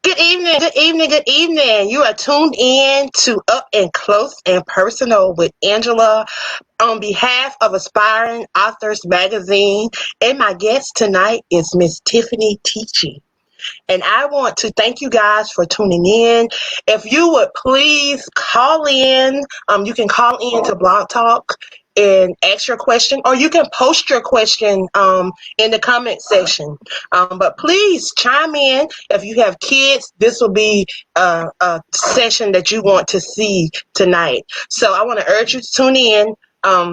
Good evening, good evening, good evening. You are tuned in to Up and Close and Personal with Angela on behalf of Aspiring Authors Magazine. And my guest tonight is Miss Tiffani Teachy. And I want to thank you guys for tuning in. If you would please call in, you can call in to Blog Talk and ask your question, or you can post your question in the comment section. But please chime in. If you have kids, this will be a session that you want to see tonight. So I want to urge you to tune in. I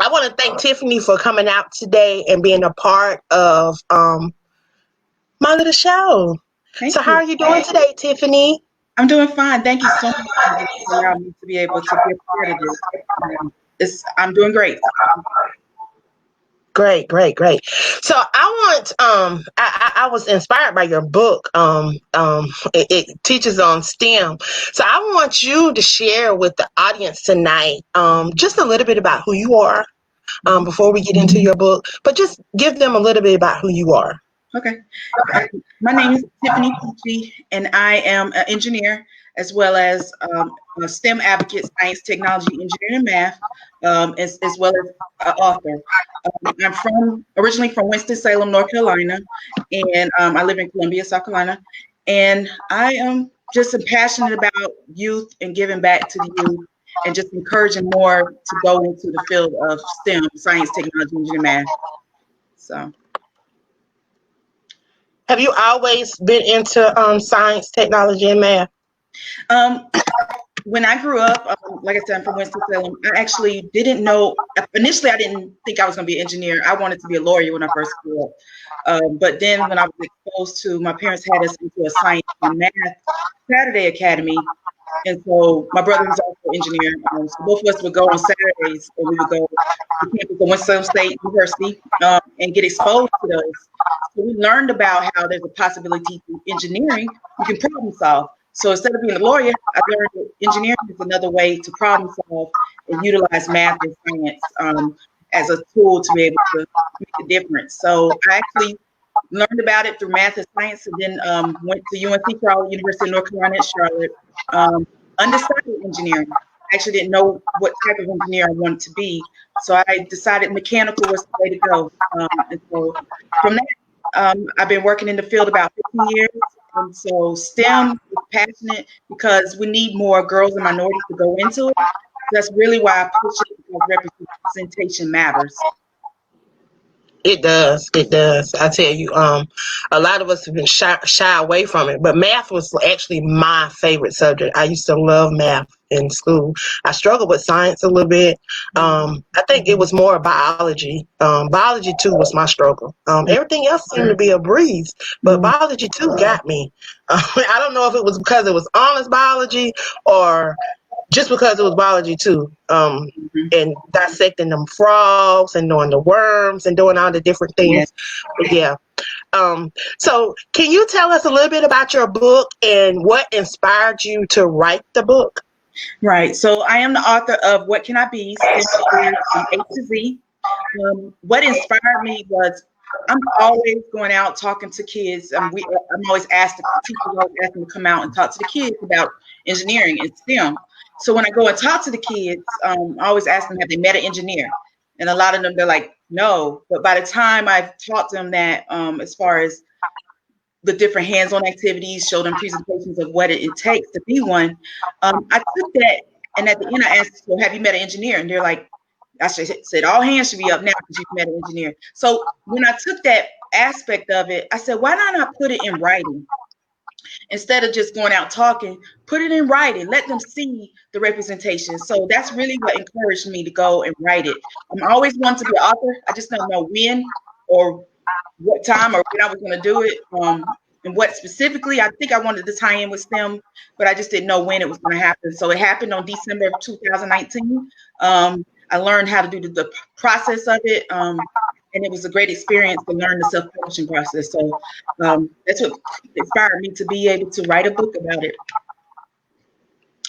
want to thank Tiffani for coming out today and being a part of my little show. Thank So how you. are you doing today, Tiffani? I'm doing fine. Thank you so much for allowing me to be able to be a part of this. I'm doing great. Great, great, great. So I was inspired by your book. It teaches on STEM. So I want you to share with the audience tonight just a little bit about who you are before we get into your book, but just give them a little bit about who you are. Okay. My name is Tiffani Teachy, and I am an engineer as well as a STEM advocate, science, technology, engineering, and math, as well as an author. I'm originally from Winston-Salem, North Carolina, and I live in Columbia, South Carolina. And I am just passionate about youth and giving back to the youth and just encouraging more to go into the field of STEM, science, technology, engineering, math. So. Have you always been into science, technology, and math? When I grew up, like I said, I'm from Winston-Salem. I actually didn't know. Initially, I didn't think I was going to be an engineer. I wanted to be a lawyer when I first grew up. But then when I was exposed to, my parents had us into a science and math Saturday academy. And so my brother was also an engineer. So both of us would go on Saturdays, and we would go to campus of Winston-Salem State University and get exposed to those. So we learned about how there's a possibility through engineering you can problem solve. So instead of being a lawyer, I learned that engineering is another way to problem solve and utilize math and science as a tool to be able to make a difference. So I actually learned about it through math and science, and then went to UNC Charlotte, University of North Carolina at Charlotte, undecided engineering. I actually didn't know what type of engineer I wanted to be, so I decided mechanical was the way to go. And so from that, I've been working in the field about 15 years. And so STEM is passionate because we need more girls and minorities to go into it. That's really why I push it, because representation matters. It does. It does. I tell you, a lot of us have been shy away from it, but math was actually my favorite subject. I used to love math in school. I struggled with science a little bit. I think it was more biology. Biology too was my struggle. Everything else seemed to be a breeze, but biology too got me. I don't know if it was because it was honest biology or just because it was biology too, and dissecting them frogs and doing the worms and doing all the different things. But yeah. So can you tell us a little bit about your book and what inspired you to write the book? Right. So I am the author of What Can I Be? From A to Z. What inspired me was I'm always going out talking to kids. I'm always asked, teachers always asking to come out and talk to the kids about engineering and STEM. So when I go and talk to the kids, I always ask them, have they met an engineer? And a lot of them, they're like, no. But by the time I've taught them that, as far as the different hands-on activities, show them presentations of what it takes to be one, I took that, and at the end I asked, so have you met an engineer? And they're like, I said, all hands should be up now because you've met an engineer. So when I took that aspect of it, I said, why not put it in writing? Instead of just going out talking, put it in writing. Let them see the representation. So that's really what encouraged me to go and write it. I'm always wanting to be an author. I just don't know when or what time or when I was going to do it. And what specifically, I think I wanted to tie in with STEM, but I just didn't know when it was going to happen. So it happened on December of 2019. I learned how to do the process of it. And it was a great experience to learn the self-publishing process. So that's what inspired me to be able to write a book about it.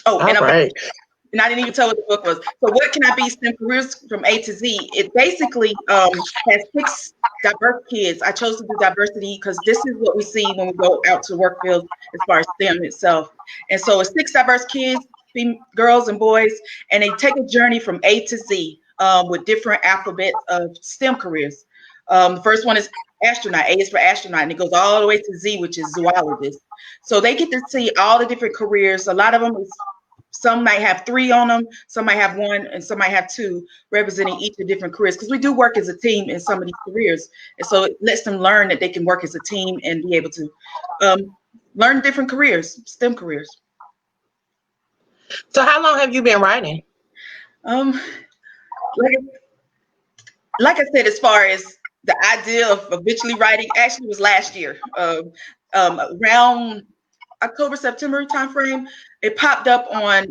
Oh, and I didn't even tell what the book was. So What Can I Be? STEM Careers from A to Z. It basically has 6 diverse kids. I chose to do diversity because this is what we see when we go out to work fields as far as STEM itself. And so it's 6 diverse kids, girls and boys, and they take a journey from A to Z with different alphabets of STEM careers. The first one is astronaut. A is for astronaut, and it goes all the way to Z, which is zoologist. So they get to see all the different careers. A lot of them is some might have 3 on them, some might have 1, and some might have 2 representing each of different careers because we do work as a team in some of these careers. And so it lets them learn that they can work as a team and be able to learn different careers, STEM careers. So how long have you been writing? Um, like I said, as far as the idea of eventually writing, actually was last year. Around October, September timeframe, it popped up on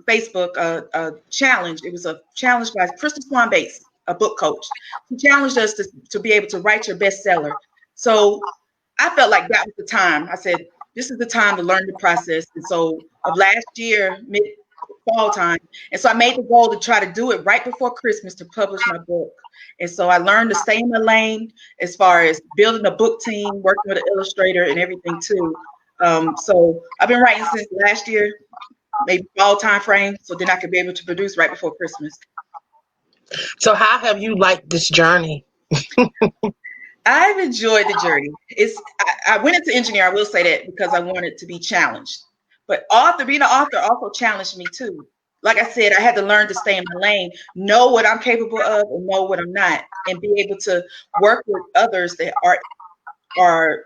Facebook, a challenge. It was a challenge by Crystal Swan Bates, a book coach. She challenged us to be able to write your bestseller. So I felt like that was the time. I said, this is the time to learn the process. And so of last year, mid fall time. And so I made the goal to try to do it right before Christmas to publish my book. And so I learned to stay in my lane as far as building a book team, working with an illustrator and everything too. So I've been writing since last year, maybe fall time frame, so then I could be able to produce right before Christmas. So how have you liked this journey? I've enjoyed the journey. I went into engineering, I will say that, because I wanted to be challenged. But being an author also challenged me too. Like I said, I had to learn to stay in my lane, know what I'm capable of and know what I'm not, and be able to work with others that are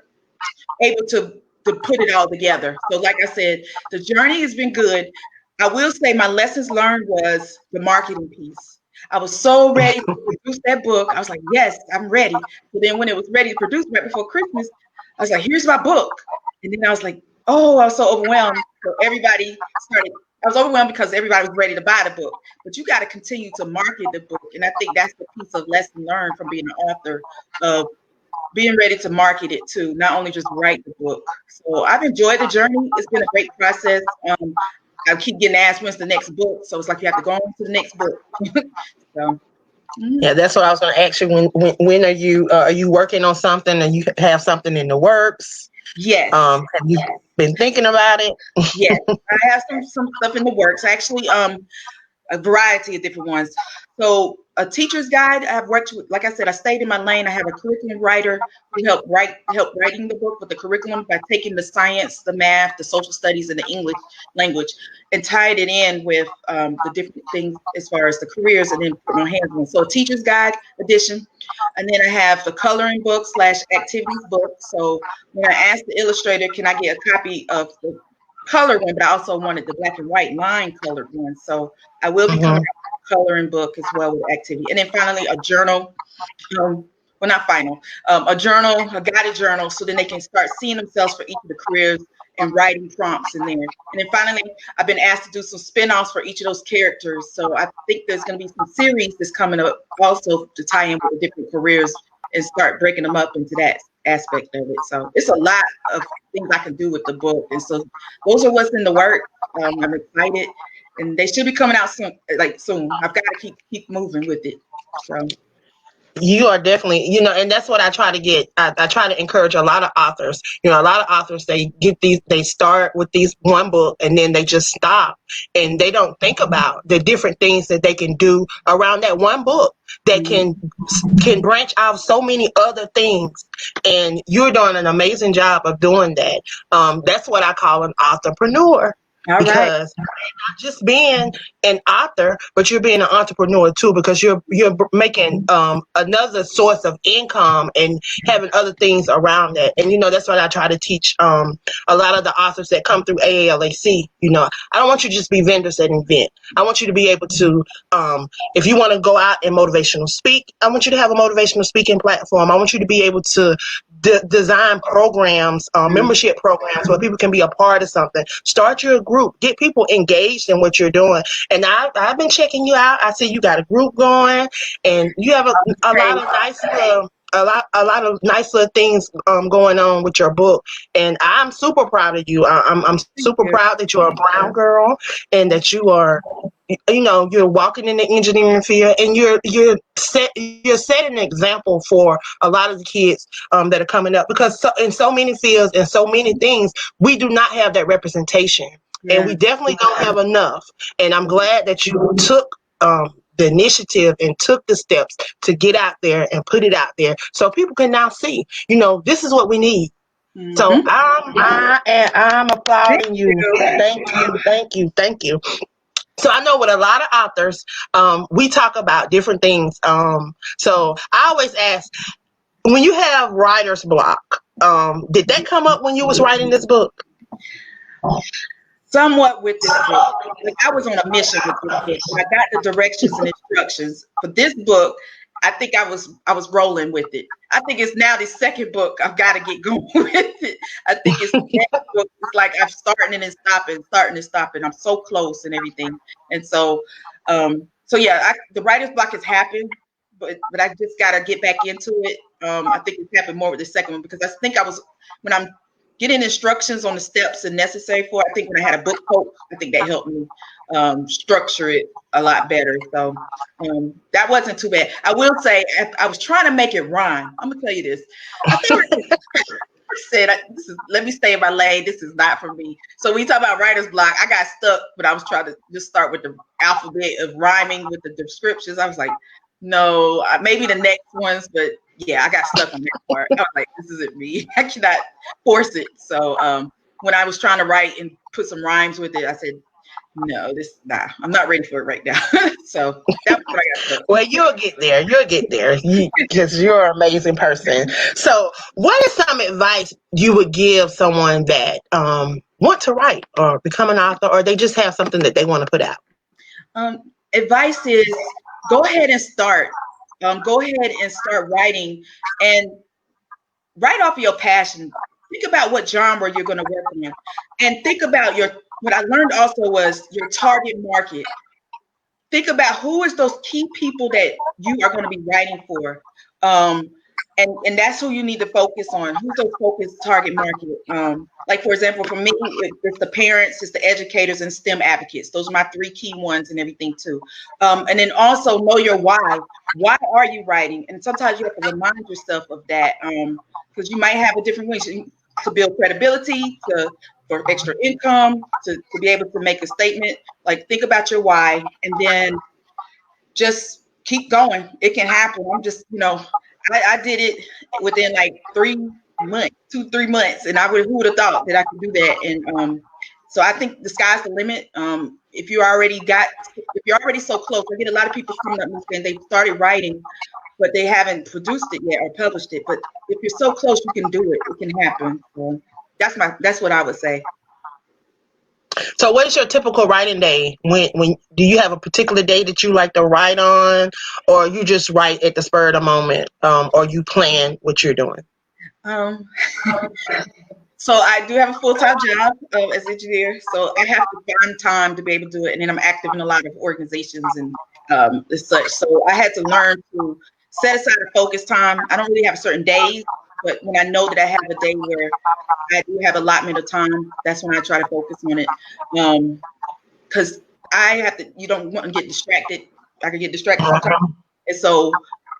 able to put it all together. So like I said, the journey has been good. I will say my lessons learned was the marketing piece. I was so ready to produce that book. I was like, yes, I'm ready. But then when it was ready to produce right before Christmas, I was like, here's my book. And then I was like, oh, I was so overwhelmed. So I was overwhelmed because everybody was ready to buy the book. But you got to continue to market the book. And I think that's the piece of lesson learned from being an author, of being ready to market it too, not only just write the book. So I've enjoyed the journey. It's been a great process. I keep getting asked when's the next book, so it's like you have to go on to the next book. So, Yeah, that's what I was going to ask you. When are you working on something, and you have something in the works? yes, Have you been thinking about it? yes, I have some stuff in the works. Actually, a variety of different ones. So a teacher's guide, I've worked with, like I said, I stayed in my lane. I have a curriculum writer who helped writing the book with the curriculum by taking the science, the math, the social studies, and the English language and tied it in with the different things as far as the careers, and then putting on hands on. So a teacher's guide edition. And then I have the coloring book / activities book. So when I asked the illustrator, can I get a copy of the colored one, but I also wanted the black and white line colored one. So I will be coming out with a coloring book as well with activity. And then finally a journal. Well, not final, a journal, a guided journal, so then they can start seeing themselves for each of the careers and writing prompts in there. And then finally, I've been asked to do some spin-offs for each of those characters. So I think there's going to be some series that's coming up also to tie in with the different careers and start breaking them up into that aspect of it. So it's a lot of things I can do with the book. And so those are what's in the work. I'm excited, and they should be coming out soon. Soon. I've got to keep moving with it. So. You are definitely, and that's what I try to get. I try to encourage a lot of authors. A lot of authors, they start with these one book and then they just stop, and they don't think about the different things that they can do around that one book that can branch out so many other things. And you're doing an amazing job of doing that. That's what I call an authorpreneur. All right. Because not just being an author, but you're being an entrepreneur too, because you're making another source of income and having other things around that. And that's what I try to teach a lot of the authors that come through AALAC. I don't want you to just be vendors at an event. I want you to be able to, if you want to go out and motivational speak, I want you to have a motivational speaking platform. I want you to be able to design programs, membership programs where people can be a part of something. Start your group, get people engaged in what you're doing. And I've been checking you out. I see you got a group going, and you have a lot of nice a lot of nice little things going on with your book, and I'm super proud of you. I'm Thank super you. proud that you're a brown girl and that you are, you're walking in the engineering field, and you're setting an example for a lot of the kids that are coming up, because in so many fields and so many things we do not have that representation, and Yeah. we definitely don't have enough. And I'm glad that you took the initiative and took the steps to get out there and put it out there so people can now see, this is what we need. So Mm-hmm. I'm Thank applauding you. you. Thank you, thank you, thank you. So I know with a lot of authors, we talk about different things. So I always ask, when you have writer's block, did that come up when you was writing this book? Somewhat with this book. Like I was on a mission with this book. I got the directions and instructions for this book. I think I was rolling with it. I think it's now the second book I've got to get going with it. I think it's the next book. It's like I'm starting and stopping. I'm so close and everything. And so yeah, the writer's block has happened, but I just got to get back into it. I think it's happened more with the second one because I think I was when I'm getting instructions on the steps and necessary for it. I think when I had a book coach, I think that helped me structure it a lot better. So that wasn't too bad. I will say I was trying to make it rhyme. I'm gonna tell you this. I think I said this is let me stay in my lane. This is not for me. So when you talk about writer's block, I got stuck when I was trying to just start with the alphabet of rhyming with the descriptions. I was like, no, maybe the next ones, but yeah, I got stuck on that part. I was like, this isn't me. I cannot force it. So when I was trying to write and put some rhymes with it, I said, no, I'm not ready for it right now. So that's what I got Well, you'll get there. You'll get there because you're an amazing person. So, what is some advice you would give someone that want to write or become an author, or they just have something that they want to put out? Advice is go ahead and start. Go ahead and start writing and write off your passion. Think about what genre you're going to work on, and think about what I learned also was your target market. Think about who is those key people that you are going to be writing for. Um, and that's who you need to focus on. Who's those focused target market? Like for example, for me, it's the parents, it's the educators, and STEM advocates. Those are my three key ones and everything too. And then also know your why. Why are you writing? And sometimes you have to remind yourself of that because you might have a different reason to build credibility, for extra income, to be able to make a statement. Like think about your why, and then just keep going. It can happen. I did it within like 3 months, 2, 3 months, and who would have thought that I could do that? And so I think the sky's the limit. If you're already so close, I get a lot of people coming up and saying they've started writing, but they haven't produced it yet or published it. But if you're so close, you can do it. It can happen. So that's what I would say. So, what is your typical writing day? When do you have a particular day that you like to write on, or you just write at the spur of the moment, or you plan what you're doing? Um, So I do have a full-time job as an engineer, so I have to find time to be able to do it. And then I'm active in a lot of organizations and such. So I had to learn to set aside a focus time. I don't really have certain days, but when I know that I have a day where I do have allotment of time, that's when I try to focus on it. Because you don't want to get distracted. I can get distracted sometimes. And so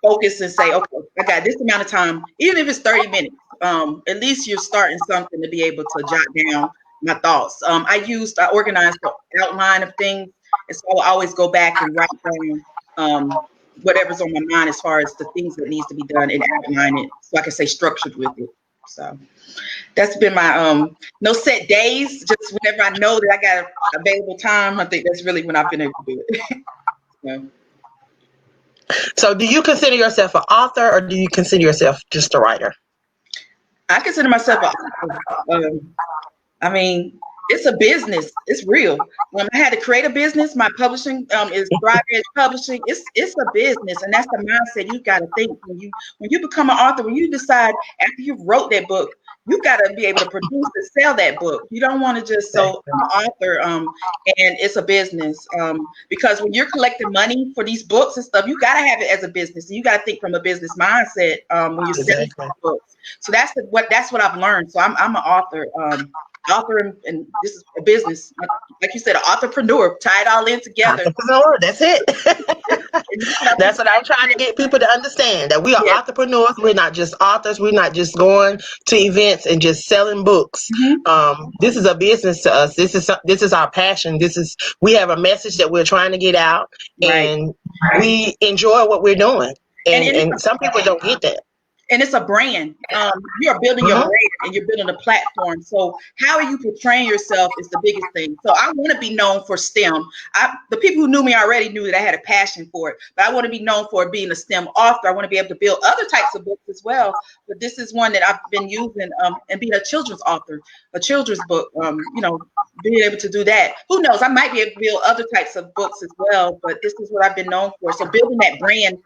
focus and say, okay, I got this amount of time, even if it's 30 minutes. At least you're starting something to be able to jot down my thoughts. I organized the outline of things, and so I'll always go back and write down whatever's on my mind as far as the things that needs to be done and outline it so I can stay structured with it. So that's been my no set days, just whenever I know that I got available time. I think that's really when I've been able to do it. So, So, do you consider yourself an author, or do you consider yourself just a writer? I consider myself a I mean, It's a business. It's real. I had to create a business. My publishing is Thrive Edge Publishing. It's a business, and that's the mindset you got to think when you become an author. When you decide after you wrote that book, you got to be able to produce and sell that book. You don't want to just so I'm an author, and it's a business because when you're collecting money for these books and stuff, you got to have it as a business. And you got to think from a business mindset when you're selling Exactly. books. So that's what I've learned. So I'm an author. Author and this is a business, like you said, an entrepreneur. Tie it all in together. Entrepreneur, that's it. And that's what I've been That's what I'm trying to get people to understand, that we are doing. entrepreneurs. We're not just authors. We're not just going to events and just selling books. Mhm. This is a business to us. This is our passion. We have a message that we're trying to get out, Right. and we enjoy what we're doing. And, And and it's and some people don't get that. and it's a brand. You're building your Mhm. brand and you're building a platform. So how are you portraying yourself is the biggest thing. So I want to be known for STEM. The people who knew me already knew that I had a passion for it, but I want to be known for being a STEM author. I want to be able to build other types of books as well. But this is one that I've been using and being a children's author, a children's book, being able to do that. Who knows? I might be able to build other types of books as well, but this is what I've been known for. So building that brand,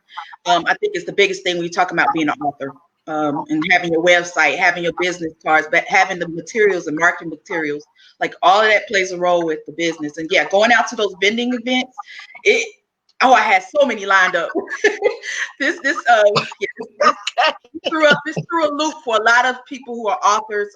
I think is the biggest thing when you talk about being an author. And having your website, having your business cards, but having the materials and marketing materials, like all of that plays a role with the business. And yeah, going out to those vending events, I had so many lined up. This this threw a loop for a lot of people who are authors,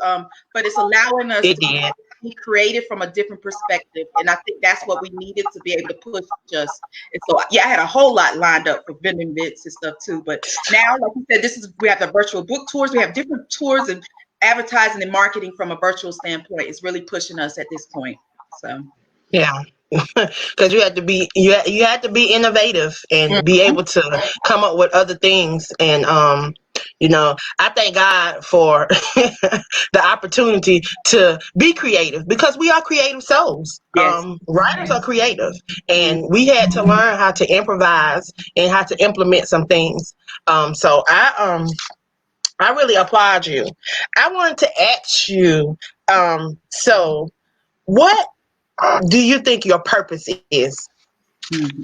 but it's allowing us It to did. be creative from a different perspective, and I think that's what we needed to be able to push just. And so, yeah, I had a whole lot lined up for vending events and stuff too. But now, like you said, we have the virtual book tours. We have different tours and advertising and marketing from a virtual standpoint. It's really pushing us at this point. So, Yeah. Because you had to be innovative and be mhm. able to come up with other things. And I thank God for the opportunity to be creative, because we are creative souls. Yes. Writers are creative, Mhm. and we had to learn how to improvise and how to implement some things. So I really applaud you. I wanted to ask you, so what do you think your purpose is? Mhm.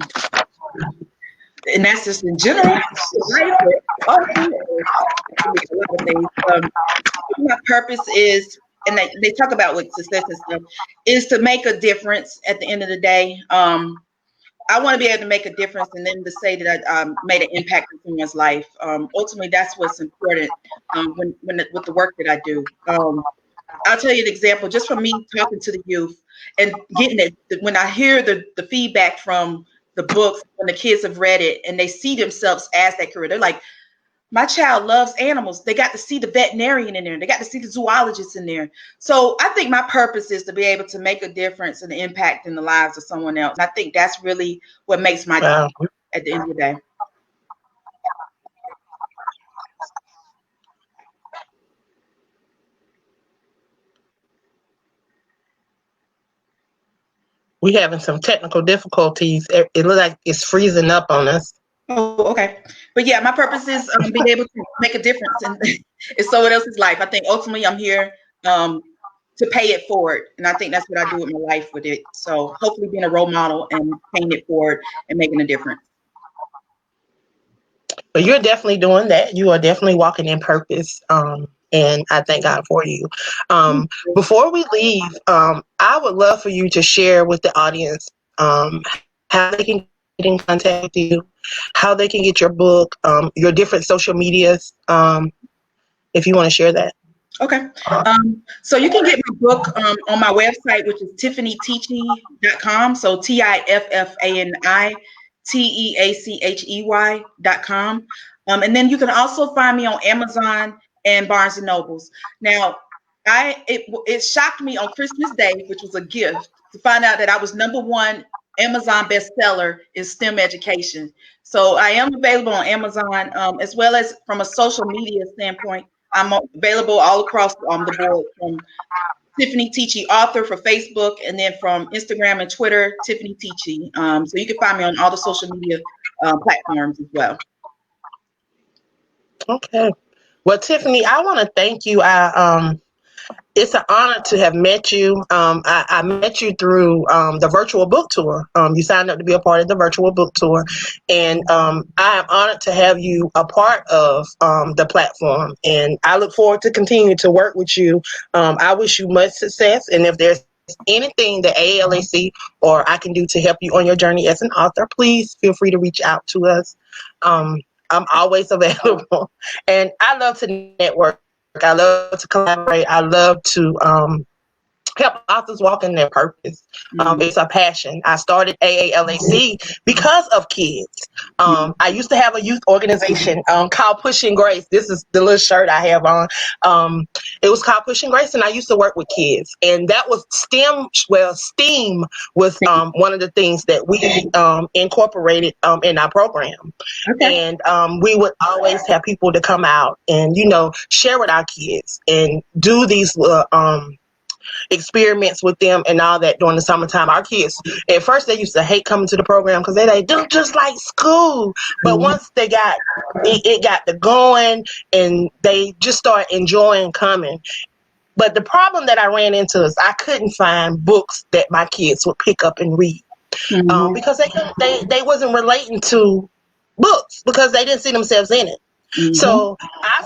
And that's just in general, right? But also, a lot of things. My purpose is, and they talk about with success and stuff, is to make a difference at the end of the day. I want to be able to make a difference and then to say that I made an impact in someone's life. Ultimately, that's what's important with the work that I do. I'll tell you an example just from me talking to the youth and getting it. When I hear the feedback from the books, when the kids have read it and they see themselves as that career, they're like, my child loves animals. They got to see the veterinarian in there. They got to see the zoologist in there. So I think my purpose is to be able to make a difference and an impact in the lives of someone else. And I think that's really what makes my Wow. at the end of the day. We having some technical difficulties. It looks like it's freezing up on us. Oh, okay. But yeah, my purpose is being able to make a difference in someone else's life. I think ultimately I'm here um, to pay it forward. And I think that's what I do with my life with it. So hopefully being a role model and paying it forward and making a difference. But you're definitely doing that. You are definitely walking in purpose. And I thank God for you. Before we leave, I would love for you to share with the audience how they can get in contact with you, how they can get your book, your different social medias, if you want to share that. Okay. So you can get my book on my website, which is tiffanyteachy.com. So TIFFANITEACHEY.com. And then you can also find me on Amazon and Barnes and Nobles. Now, it shocked me on Christmas Day, which was a gift, to find out that I was #1 Amazon bestseller in STEM education. So I am available on Amazon as well as from a social media standpoint. I'm available all across the board, from Tiffani Teachy author for Facebook, and then from Instagram and Twitter, Tiffani Teachy. So you can find me on all the social media platforms as well. Okay. Well, Tiffany, I want to thank you. It's an honor to have met you. I met you through the virtual book tour. You signed up to be a part of the virtual book tour, and I am honored to have you a part of the platform. And I look forward to continuing to work with you. I wish you much success. And if there's anything that AALAC or I can do to help you on your journey as an author, please feel free to reach out to us. Um, I'm always available, and I love to network. I love to collaborate. I love to help authors walk in their purpose. It's a Mm, passion. I started AALAC because of kids. I mm, used to have a youth organization called Pushing Grace. This is the little shirt I have on. It was called Pushing Grace, and I used to work with kids. And that was STEM. Well, STEAM was one of the things that we incorporated in our program. okay. And we would always have people to come out and share with our kids and do these experiments with them and all that during the summertime. Our kids, at first, they used to hate coming to the program because they like, "Don't just like school." But Mhm. once they got it got the going, and they just start enjoying coming. But the problem that I ran into is I couldn't find books that my kids would pick up and read Mhm. because they wasn't relating to books because they didn't see themselves in it. Mhm. So I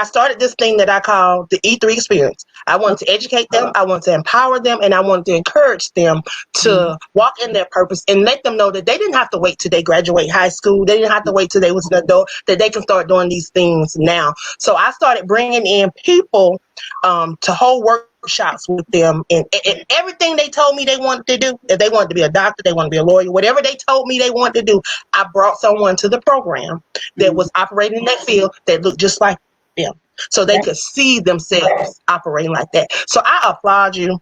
started this thing that I call the E3 experience. I wanted to educate them, I wanted to empower them, and I wanted to encourage them Mhm. to walk in their purpose and let them know that they didn't have to wait till they graduate high school. They didn't have to wait till they was an adult, that they can start doing these things now. So I started bringing in people to hold workshops with them, and everything they told me they wanted to do. If they wanted to be a doctor, they wanted to be a lawyer, whatever they told me they wanted to do, I brought someone to the program that Mhm. was operating in that field that looked just like them, so they Yep. could see themselves operating like that. So I applaud you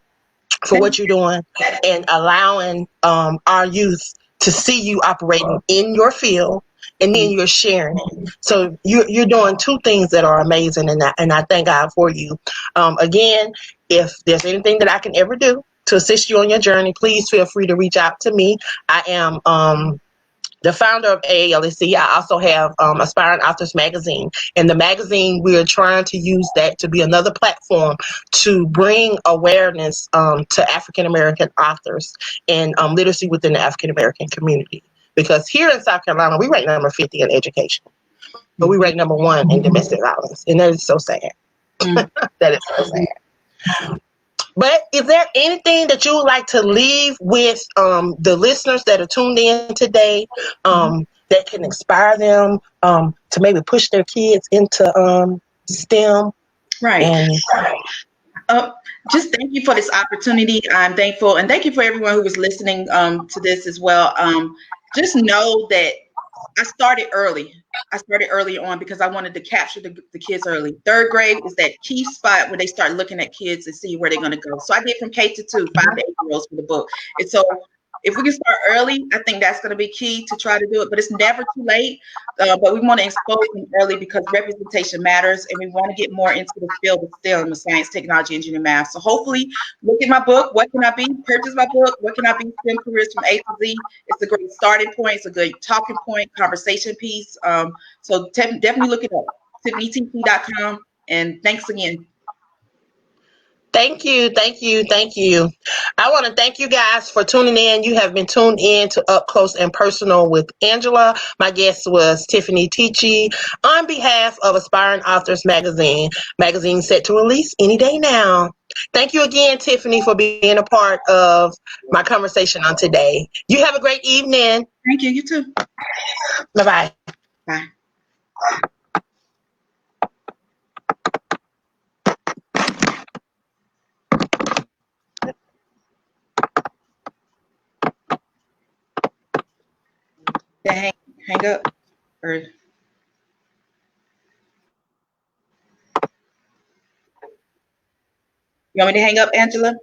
for Thank what you're doing and allowing our youth to see you operating in your field, and then you. you're sharing it. So you're doing two things that are amazing, and I thank God for you. Again, if there's anything that I can ever do to assist you on your journey, please feel free to reach out to me. I am the founder of AALSC. I also have Aspiring Authors Magazine. And the magazine, we are trying to use that to be another platform to bring awareness to African American authors and literacy within the African American community. Because here in South Carolina, we rank number 50 in education, but we rank Mhm. number one in domestic violence. And that is so sad. Mhm. That is so sad. But is there anything that you would like to leave with the listeners that are tuned in today that can inspire them to maybe push their kids into STEM? Right. And Uh, just thank you for this opportunity. I'm thankful, and thank you for everyone who was listening to this as well. Just know that I started early. I started early on because I wanted to capture the kids early. Third grade is that key spot where they start looking at kids and see where they're going to go. So I did from K to 2, 5 to 8 year olds for the book. And so if we can start early, I think that's going to be key to try to do it. But it's never too late. But we want to expose them early because representation matters, and we want to get more into the field of STEM, science, technology, engineering, math. So hopefully, look at my book. What can I be? Purchase my book. What can I be? STEM careers from A to Z. It's a great starting point. It's a good talking point, conversation piece. So definitely look it up. TiffanyTT.com. And thanks again. thank you, thank you, thank you. I want to thank you guys for tuning in. You have been tuned in to Up Close and Personal with Angela. My guest was Tiffani Teachy on behalf of Aspiring Authors magazine set to release any day now. Thank you again, Tiffani, for being a part of my conversation on today. You have a great evening. Thank you. You too. Bye bye. Bye. Then hang up. Or you want me to hang up, Angela?